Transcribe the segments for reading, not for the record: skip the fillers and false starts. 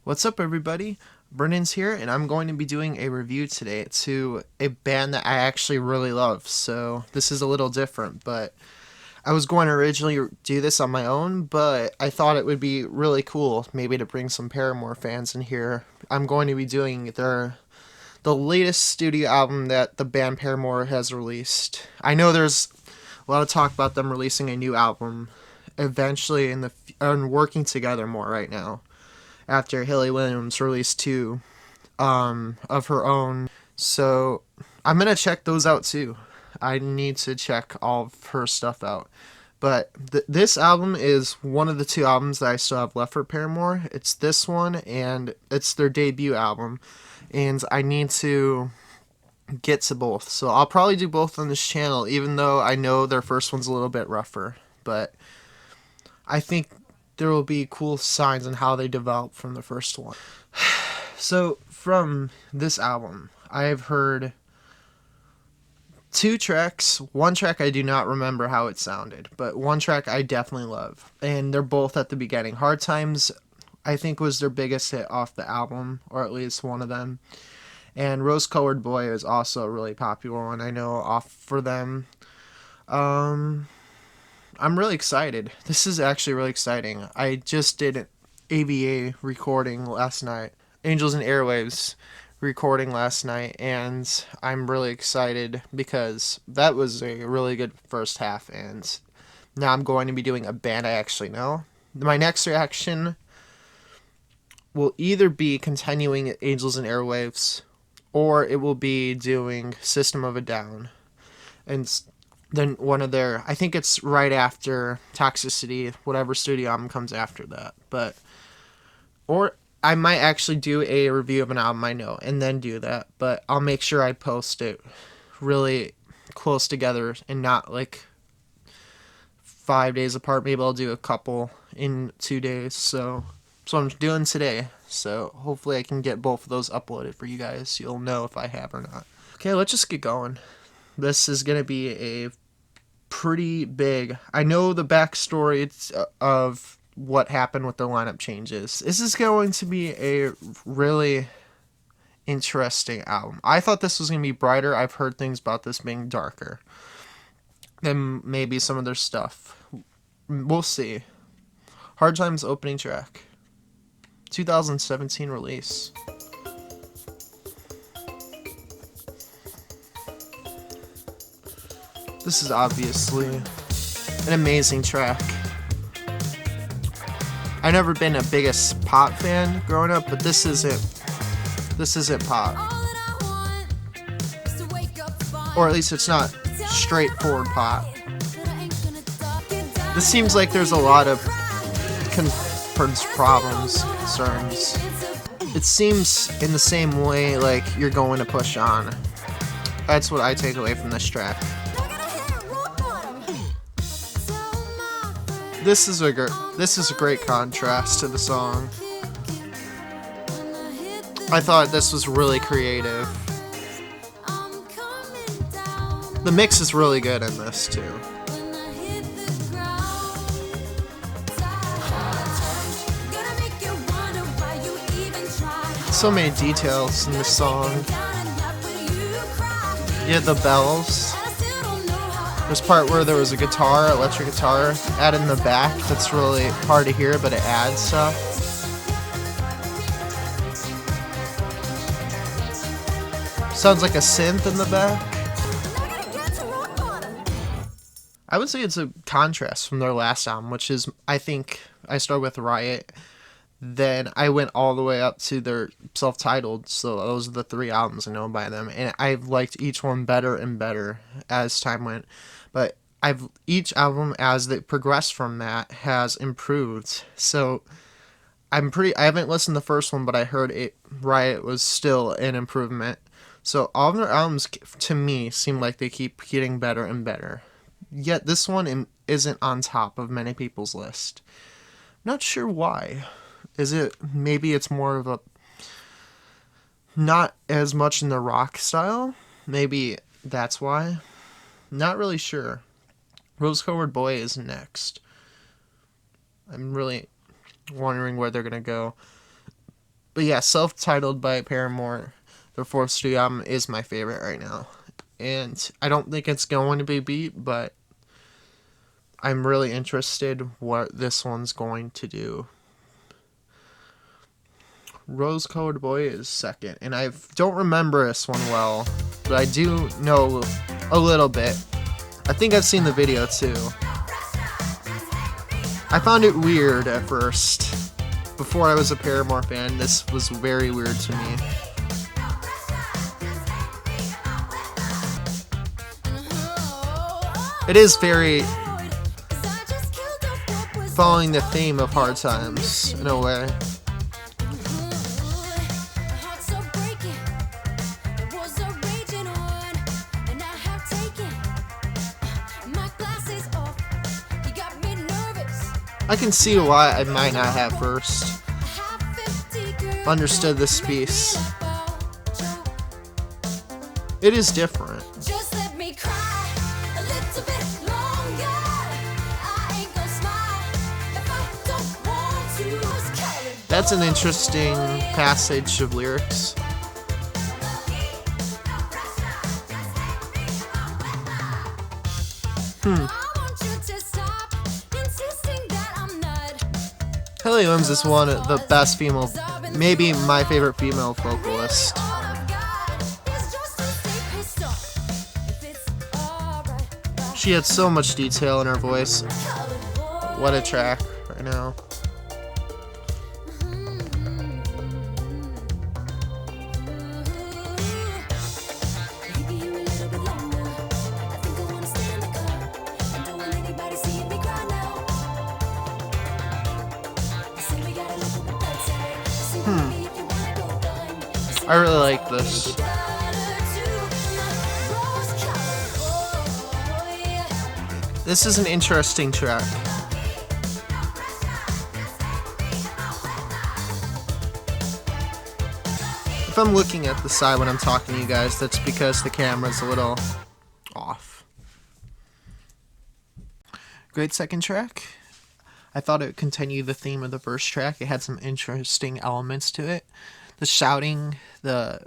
What's up, everybody? Brennan's here, and I'm going to be doing a review today to a band that I actually really love. So this is a little different, but I was going to originally do this on my own, but I thought it would be really cool maybe to bring some Paramore fans in here. I'm going to be doing the latest studio album that the band Paramore has released. I know there's a lot of talk about them releasing a new album eventually and working together more right now after Haley Williams released two of her own. So I'm going to check those out too. I need to check all of her stuff out. But this album is one of the two albums that I still have left for Paramore. It's this one, and it's their debut album. And I need to get to both. So I'll probably do both on this channel, even though I know their first one's a little bit rougher. But I think there will be cool signs in how they develop from the first one. So from this album, I have heard two tracks. One track I do not remember how it sounded, but one track I definitely love. And they're both at the beginning. Hard Times, I think, was their biggest hit off the album, or at least one of them. And Rose Colored Boy is also a really popular one, I know, off for them. I'm really excited. This is actually really exciting. I just did an AVA recording last night. Angels and Airwaves recording last night, and I'm really excited because that was a really good first half, and now I'm going to be doing a band I actually know. My next reaction will either be continuing Angels and Airwaves, or it will be doing System of a Down. And then one of their, I think it's right after Toxicity, whatever studio album comes after that. But, or I might actually do a review of an album I know and then do that. But I'll make sure I post it really close together and not like 5 days apart. Maybe I'll do a couple in 2 days. So that's what I'm doing today. So hopefully I can get both of those uploaded for you guys. You'll know if I have or not. Okay, let's just get going. This is going to be a pretty big... I know the backstory of what happened with the lineup changes. This is going to be a really interesting album. I thought this was going to be brighter. I've heard things about this being darker than maybe some of their stuff. We'll see. Hard Times opening track. 2017 release. This is obviously an amazing track. I've never been a biggest pop fan growing up, but this isn't pop. Or at least it's not straightforward pop. This seems like there's a lot of concerns. It seems in the same way like you're going to push on. That's what I take away from this track. This is a great contrast to the song. I thought this was really creative. The mix is really good in this too. So many details in this song. Yeah, the bells. There's part where there was a guitar, electric guitar, added in the back. That's really hard to hear, but it adds stuff. Sounds like a synth in the back. I would say it's a contrast from their last album, which is, I think, I started with Riot. Then I went all the way up to their self-titled, so those are the 3 albums I know by them, and I've liked each one better and better as time went. But each album as they progressed from that has improved. So I haven't listened to the first one, but I heard Riot was still an improvement. So all of their albums to me seem like they keep getting better and better. Yet this one isn't on top of many people's list. Not sure why. Maybe it's more of a, not as much in the rock style? Maybe that's why. Not really sure. Rose Colored Boy is next. I'm really wondering where they're going to go. But yeah, Self-Titled by Paramore, their fourth studio album, is my favorite right now. And I don't think it's going to be beat, but I'm really interested what this one's going to do. Rose Colored Boy is second, and I don't remember this one well, but I do know a little bit. I think I've seen the video too. I found it weird at first. Before I was a Paramore fan, this was very weird to me. It is very following the theme of Hard Times in a way. I can see why I might not have first understood this piece. It is different. That's an interesting passage of lyrics. Haley Williams is one of the best female, maybe my favorite female vocalist. She had so much detail in her voice. What a track right now. I really like this. This is an interesting track. If I'm looking at the side when I'm talking to you guys, that's because the camera's a little off. Great second track. I thought it would continue the theme of the first track. It had some interesting elements to it. The shouting, the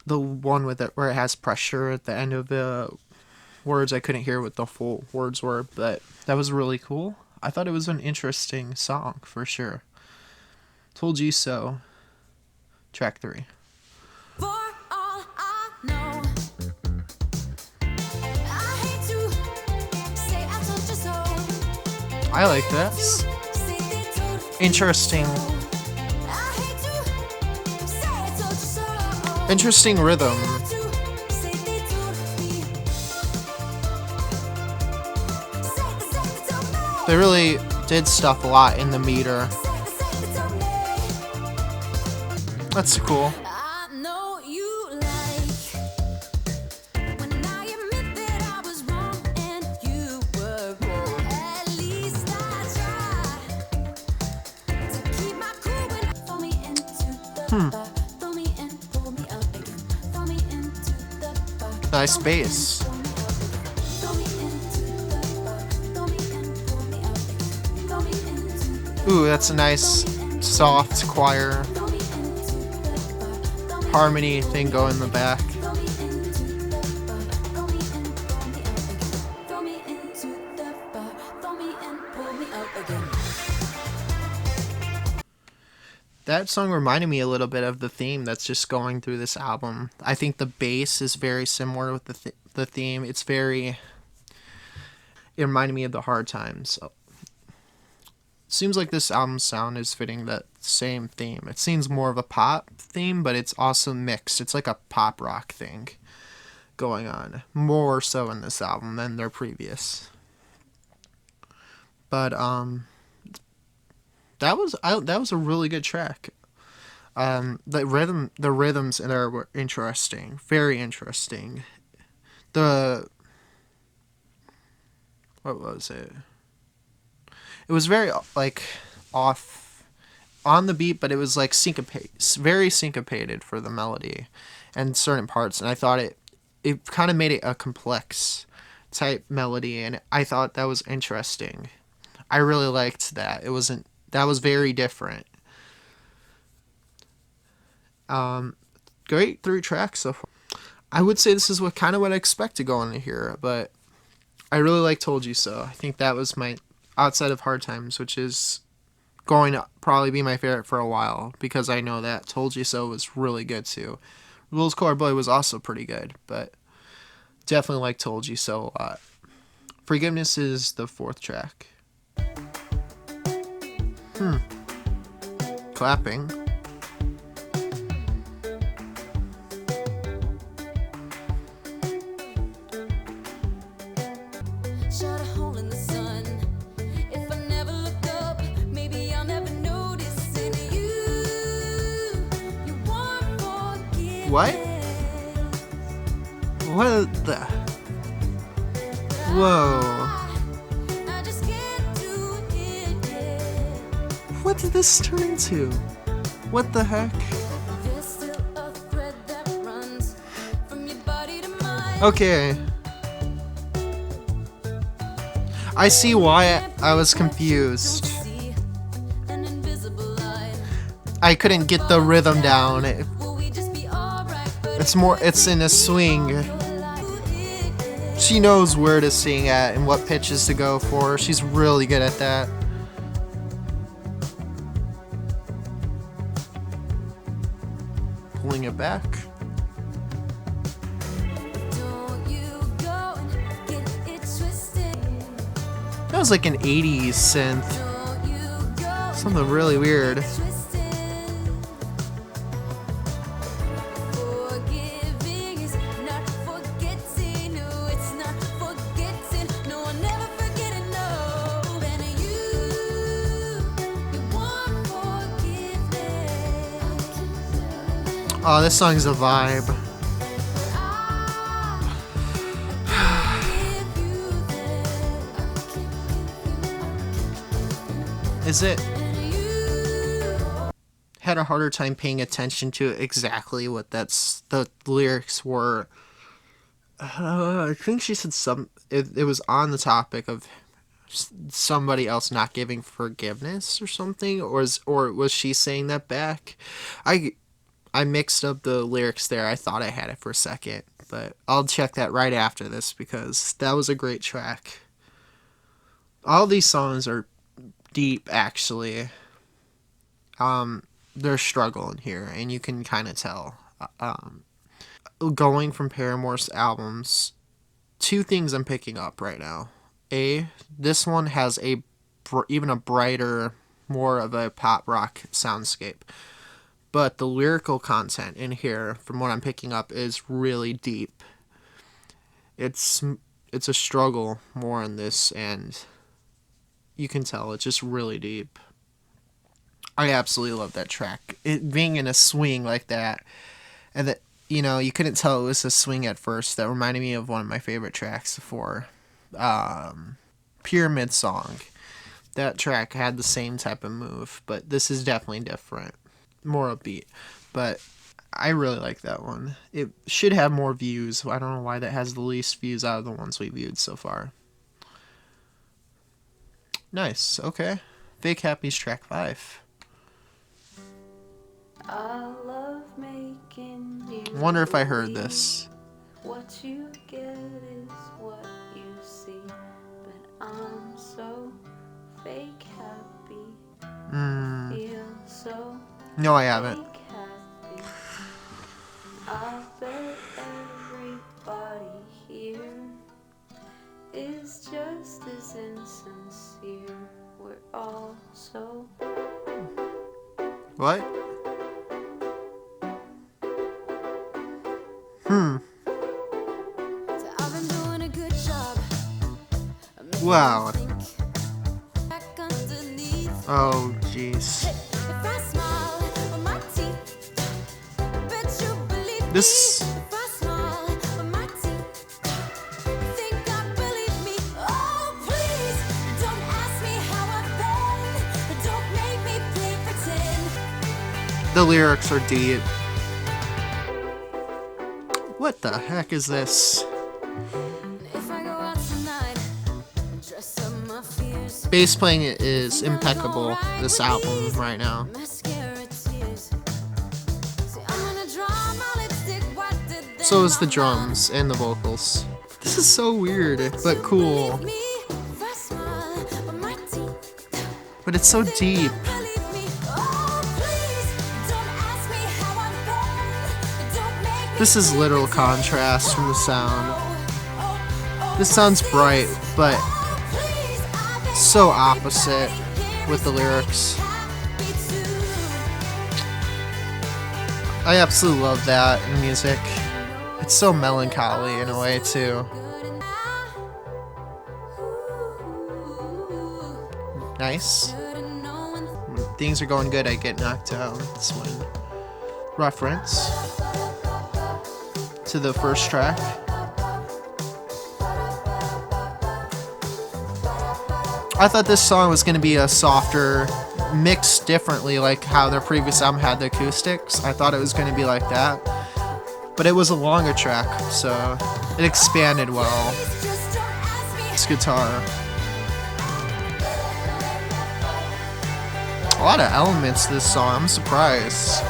one with it where it has pressure at the end of the words. I couldn't hear what the full words were, but that was really cool. I thought it was an interesting song for sure. Told You So, track 3. For all I know, I hate to say I told you so. I like this. Interesting rhythm. They really did stuff a lot in the meter. That's cool. Nice bass. Ooh, that's a nice soft choir harmony thing going in the back. That song reminded me a little bit of the theme that's just going through this album. I think the bass is very similar with the theme. It reminded me of the Hard Times. Seems like this album's sound is fitting that same theme. It seems more of a pop theme, but it's also mixed. It's like a pop rock thing going on, more so in this album than their previous. But that was a really good track. The rhythms in there were interesting, very interesting. What was it? It was very like off on the beat, but it was like very syncopated for the melody and certain parts. And I thought it kind of made it a complex type melody, and I thought that was interesting. I really liked that. It wasn't that was very different. Great 3 tracks so far. I would say this is what I expect to go into here, but I really like Told You So. I think that was my, outside of Hard Times, which is going to probably be my favorite for a while, because I know that Told You So was really good too. Rules Core Boy was also pretty good, but definitely like Told You So a lot. Forgiveness is the 4th track. Clapping. Shot a hole in the sun. If I never look up, maybe I'll never notice in you. You want forgiveness. What? What the? Whoa. I just can't do it yet. What did this turn into? What the heck? There's still a thread that runs from your body to mine. Okay. I see why I was confused. See an invisible line. I couldn't get the rhythm down. Will we just be alright? But It's in a swing. She knows where to sing at and what pitches to go for. She's really good at that. Pulling it back. don't you go and get it twisted. That was like an 80s synth. Don't you go Something really weird. twisted. Forgiving is not forgetting. No, it's not forgetting. No, I'll never forget it. No, and you want forgiveness. Oh, this song's a vibe. Is it? Had a harder time paying attention to exactly what the lyrics were. I think she said it was on the topic of somebody else not giving forgiveness or something, or was she saying that back? I mixed up the lyrics there. I thought I had it for a second, but I'll check that right after this because that was a great track. All these songs are deep, actually. They're struggling here, and you can kind of tell. Going from Paramore's albums, 2 things I'm picking up right now. This one has even a brighter, more of a pop rock soundscape. But the lyrical content in here, from what I'm picking up, is really deep. It's a struggle more in this, and you can tell it's just really deep. I absolutely love that track. It being in a swing like that, and that, you couldn't tell it was a swing at first. That reminded me of one of my favorite tracks before, Pyramid Song. That track had the same type of move, but this is definitely different. More upbeat, but I really like that one. It should have more views. I don't know why that has the least views out of the ones we viewed so far. Nice. Okay. Fake Happy's track 5. I love making you Wonder if I heard this. What you get is what you see, but I'm so fake happy. Feel so No, I haven't. fake happy. I bet everybody here is just as insincere. We're all so. What? So I've been doing a good job. Wow. Back underneath. Oh, jeez. If I smile with my teeth, bet you believe This. me. If I smile with my teeth, think I believe me. Oh, please, don't ask me how I've been. Don't make me play pretend. The lyrics are deep. What the heck is this? If I go out tonight, dress up my fears. bass playing is impeccable, this album right now. So is the drums and the vocals. This is so weird, but cool. But it's so deep. This is literal contrast from the sound. This sounds bright, but so opposite with the lyrics. I absolutely love that in music. It's so melancholy in a way too. Nice. When things are going good, I get knocked down. This one. Reference to the first track. I thought this song was going to be a softer, mixed differently, like how their previous album had the acoustics. I thought it was going to be like that. But it was a longer track, so it expanded well. It's guitar. A lot of elements to this song, I'm surprised.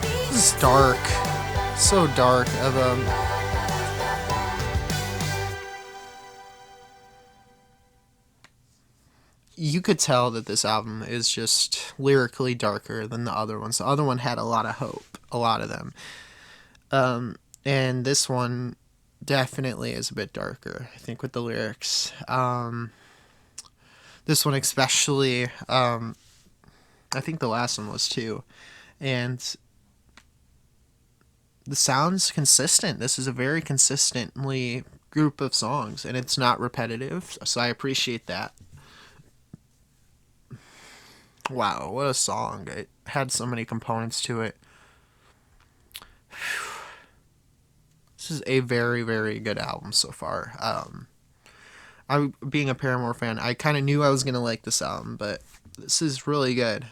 This is dark. So dark of a... You could tell that this album is just lyrically darker than the other ones. The other one had a lot of hope, a lot of them. And this one definitely is a bit darker, I think, with the lyrics. This one especially, I think the last one was too. And the sound's consistent. This is a very consistently group of songs, and it's not repetitive, so I appreciate that. Wow, what a song. It had so many components to it. This is a very, very good album so far. Being a Paramore fan, I kind of knew I was going to like this album, but this is really good.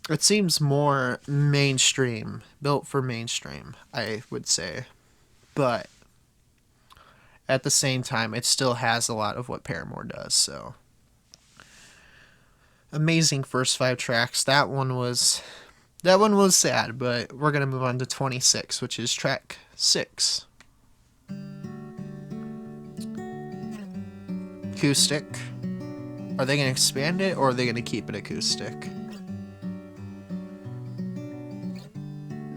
It seems more mainstream, built for mainstream, I would say. But at the same time, it still has a lot of what Paramore does, so... Amazing first 5 tracks. That one was sad, but we're gonna move on to 26, which is track 6. Acoustic. Are they gonna expand it, or are they gonna keep it acoustic?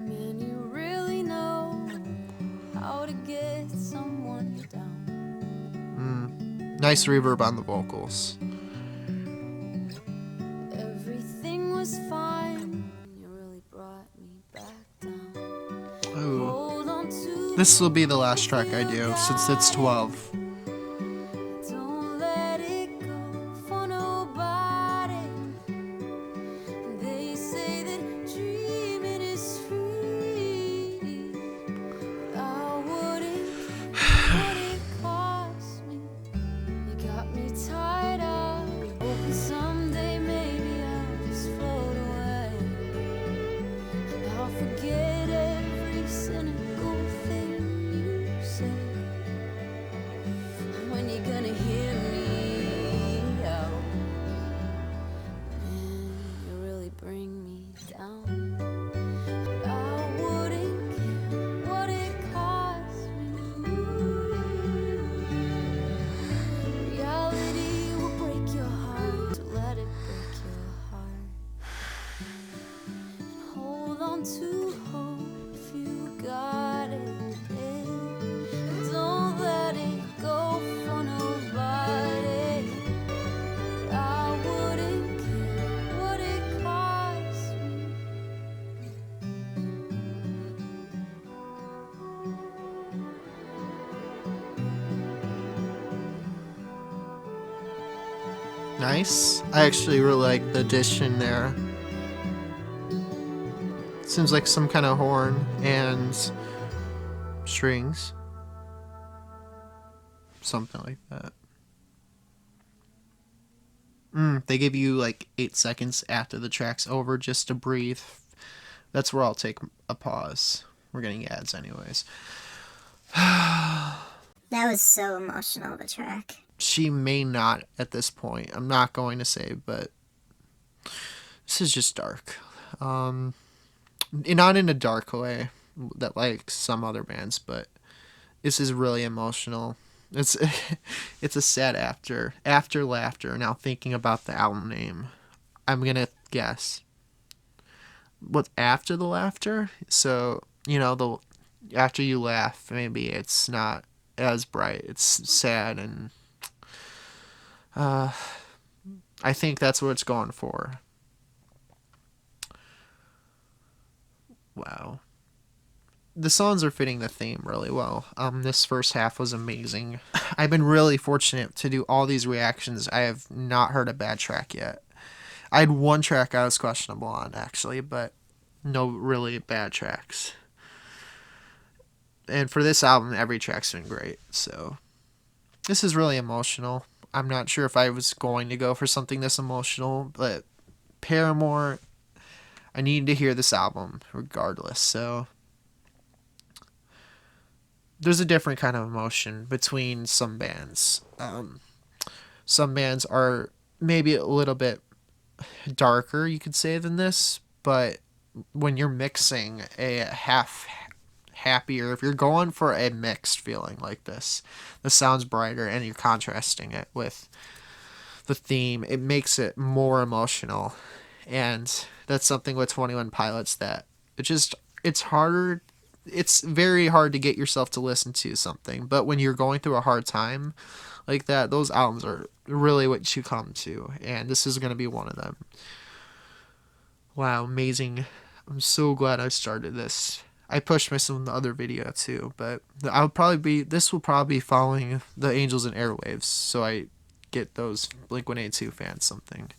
Man, you really know how to get someone down. Nice reverb on the vocals. Ooh. This will be the last track I do, since it's 12. Don't let it go for nobody. They say that dreaming is free. I wouldn't care what it cost me. You got me tied up. Hoping someday maybe I'll just float away. And I'll forget every cynical thing you say. When you're gonna hear me out, man, you really bring me down. I wouldn't care what it cost me. Reality will break your heart, so let it break your heart. And hold on to hope if you got it. Don't let it go for nobody. I wouldn't care what it cost me. Nice. I actually really like the addition there. Seems like some kind of horn and strings. Something like that. They give you like 8 seconds after the track's over just to breathe. That's where I'll take a pause. We're getting ads anyways. That was so emotional of a track. she may not at this point. I'm not going to say, but this is just dark. Um, Not in a dark way that like some other bands, but this is really emotional. It's it's a sad after laughter. Now thinking about the album name, I'm gonna guess what's after the laughter. So the after you laugh, maybe it's not as bright. It's sad, and I think that's what it's going for. Wow. The songs are fitting the theme really well. This first half was amazing. I've been really fortunate to do all these reactions. I have not heard a bad track yet. I had one track I was questionable on actually, but no really bad tracks. And for this album, every track's been great. So this is really emotional. I'm not sure if I was going to go for something this emotional, but Paramore, I needed to hear this album regardless. So there's a different kind of emotion between some bands. Some bands are maybe a little bit darker, you could say, than this, but when you're mixing a half happier, if you're going for a mixed feeling like this sounds brighter and you're contrasting it with the theme, it makes it more emotional. And that's something with 21 Pilots that it's harder, it's very hard to get yourself to listen to something, but when you're going through a hard time like that, those albums are really what you come to, and this is going to be one of them. Wow, amazing. I'm so glad I started this. I pushed myself in the other video too, but this will probably be following the Angels and Airwaves, so I get those Blink-182 fans something.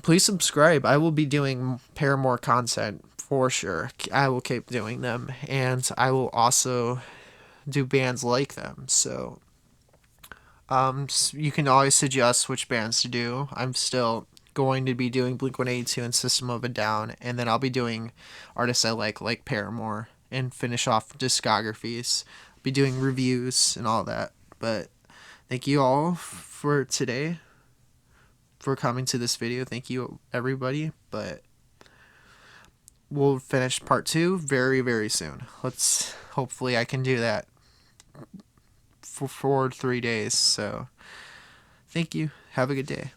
Please subscribe. I will be doing Paramore content for sure. I will keep doing them, and I will also do bands like them. So, you can always suggest which bands to do. I'm still going to be doing Blink-182 and System of a Down, and then I'll be doing artists I like Paramore, and finish off discographies. Be doing reviews and all that. But thank you all for today, for coming to this video. Thank you everybody, but we'll finish part 2 very very soon. Let's hopefully I can do that for 3 days. So thank you, have a good day.